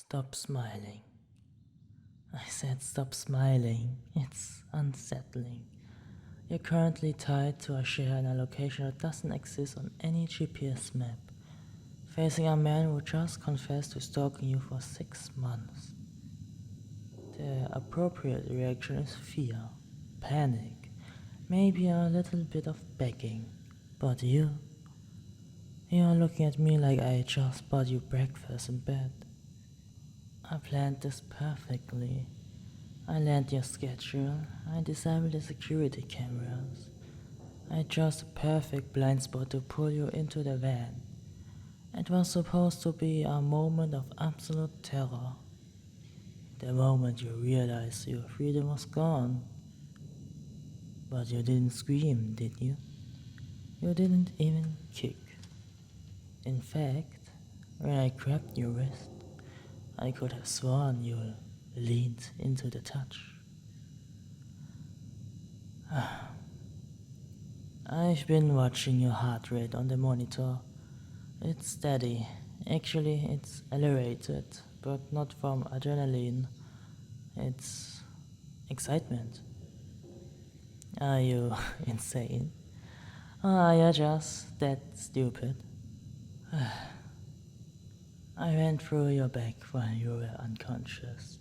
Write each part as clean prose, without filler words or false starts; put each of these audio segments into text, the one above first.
Stop smiling. I said stop smiling. It's unsettling. You're currently tied to a share in a location that doesn't exist on any GPS map, facing a man who just confessed to stalking you for 6 months. The appropriate reaction is fear, panic, maybe a little bit of begging. But you're looking at me like I just bought you breakfast in bed. I planned this perfectly. I learned your schedule, I disabled the security cameras. I chose a perfect blind spot to pull you into the van. It was supposed to be a moment of absolute terror. The moment you realized your freedom was gone. But you didn't scream, did you? You didn't even kick. In fact, when I grabbed your wrist, I could have sworn you leaned into the touch. I've been watching your heart rate on the monitor. It's steady. Actually, it's elevated, but not from adrenaline. It's excitement. Are you insane? Or are you just that stupid? I went through your back while you were unconscious.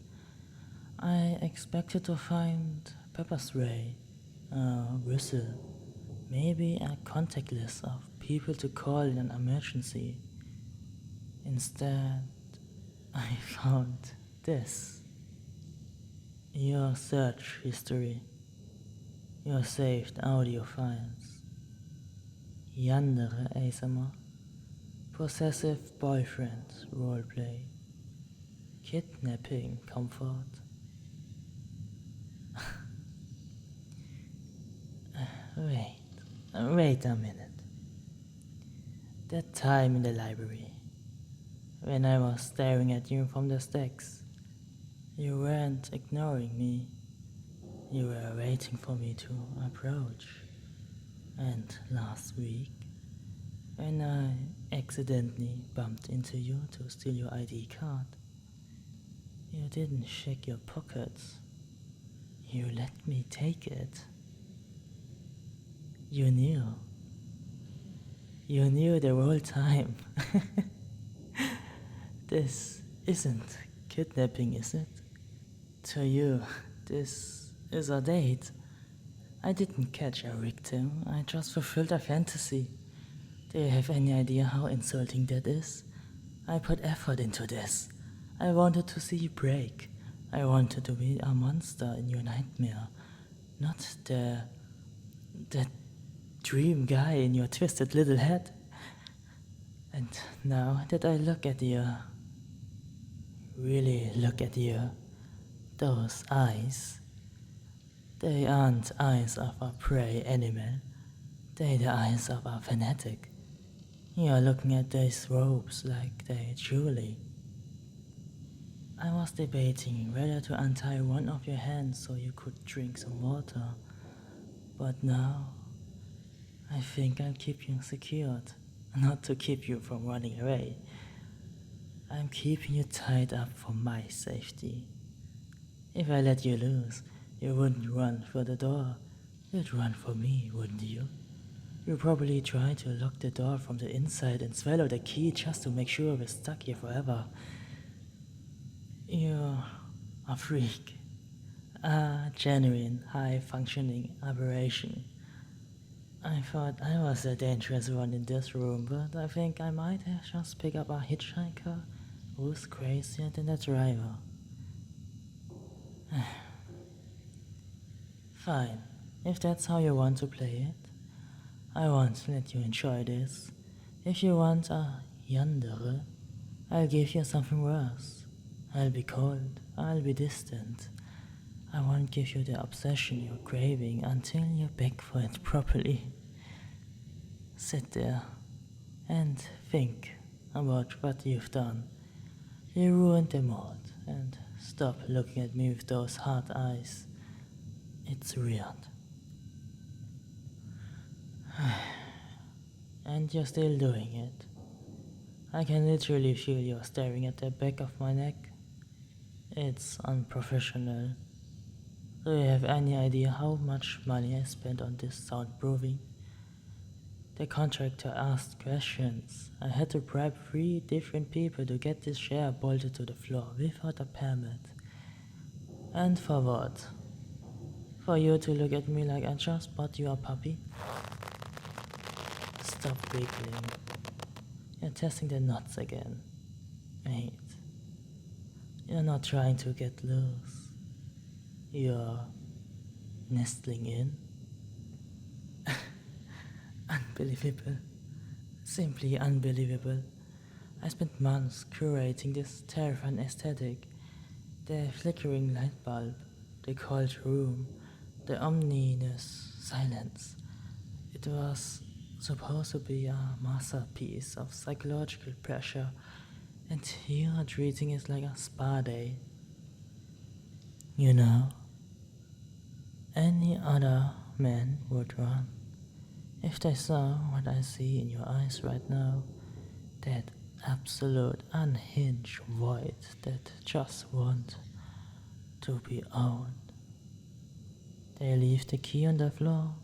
I expected to find pepper spray, a whistle, maybe a contact list of people to call in an emergency. Instead, I found this. Your search history. Your saved audio files. Yandere ASMR. Possessive boyfriend roleplay. Kidnapping comfort. Wait a minute. That time in the library, when I was staring at you from the stacks, you weren't ignoring me. You were waiting for me to approach. And last week, when I accidentally bumped into you to steal your ID card, you didn't check your pockets. You let me take it. You knew. You knew the whole time. This isn't kidnapping, is it? To you, this is a date. I didn't catch a victim, I just fulfilled a fantasy. Do you have any idea how insulting that is? I put effort into this. I wanted to see you break. I wanted to be a monster in your nightmare, not that dream guy in your twisted little head. And now that I look at you, really look at you, those eyes, they aren't eyes of a prey animal, they're the eyes of a fanatic. You're looking at these robes like they're jewelry. I was debating whether to untie one of your hands so you could drink some water, but now I think I'll keep you secured, not to keep you from running away. I'm keeping you tied up for my safety. If I let you loose, you wouldn't run for the door. You'd run for me, wouldn't you? You'd probably try to lock the door from the inside and swallow the key just to make sure we're stuck here forever. You're a freak. A genuine, high-functioning aberration. I thought I was the dangerous one in this room, but I think I might have just picked up a hitchhiker who's crazier than the driver. Fine, if that's how you want to play it. I won't let you enjoy this. If you want a Yandere, I'll give you something worse. I'll be cold, I'll be distant. I won't give you the obsession you're craving until you beg for it properly. Sit there and think about what you've done. You ruined the mood, and stop looking at me with those hard eyes. It's weird. And you're still doing it. I can literally feel you staring at the back of my neck. It's unprofessional. Do you have any idea how much money I spent on this soundproofing? The contractor asked questions. I had to bribe 3 different people to get this chair bolted to the floor without a permit. And for what? For you to look at me like I just bought you a puppy? Stop wiggling. You're testing the nuts again. Wait. You're not trying to get loose. You're nestling in. Unbelievable. Simply unbelievable. I spent months curating this terrifying aesthetic. The flickering light bulb, the cold room, the ominous silence. It was supposed to be a masterpiece of psychological pressure, and you are treating it like a spa day. You know, any other man would run. If they saw what I see in your eyes right now, that absolute unhinged void that just want to be owned. They leave the key on the floor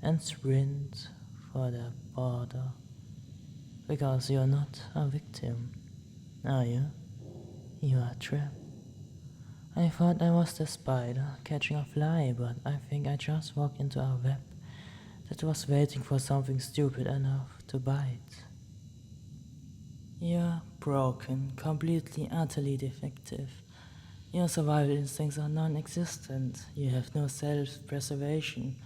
and sprint for the border. Because you're not a victim, are you? You are trapped. I thought I was the spider catching a fly, but I think I just walked into a web that was waiting for something stupid enough to bite. You're broken, completely, utterly defective. Your survival instincts are non-existent. You have no self-preservation.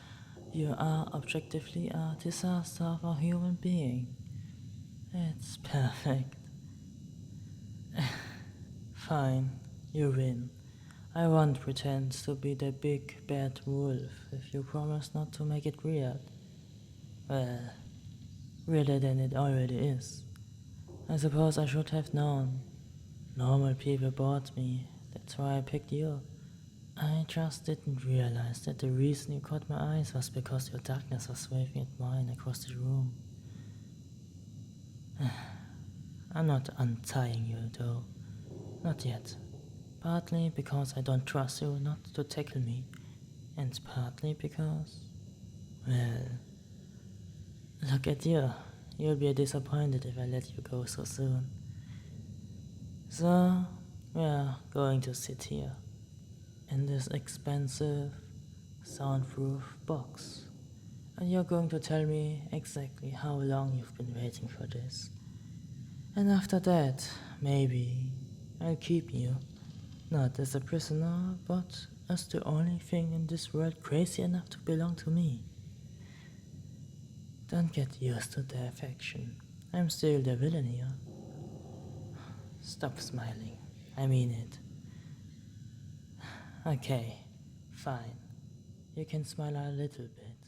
You are objectively a disaster of a human being. It's perfect. Fine, you win. I won't pretend to be the big bad wolf if you promise not to make it weird. Well, weirder than it already is. I suppose I should have known. Normal people bought me, that's why I picked you up. I just didn't realize that the reason you caught my eyes was because your darkness was waving at mine across the room. I'm not untying you though, not yet. Partly because I don't trust you not to tackle me, and partly because, well, look at you. You'll be disappointed if I let you go so soon. So, we're going to sit here, in this expensive, soundproof box, and you're going to tell me exactly how long you've been waiting for this. And after that, maybe I'll keep you, not as a prisoner, but as the only thing in this world crazy enough to belong to me. Don't get used to the affection. I'm still the villain here. Stop smiling. I mean it. Okay, fine. You can smile a little bit.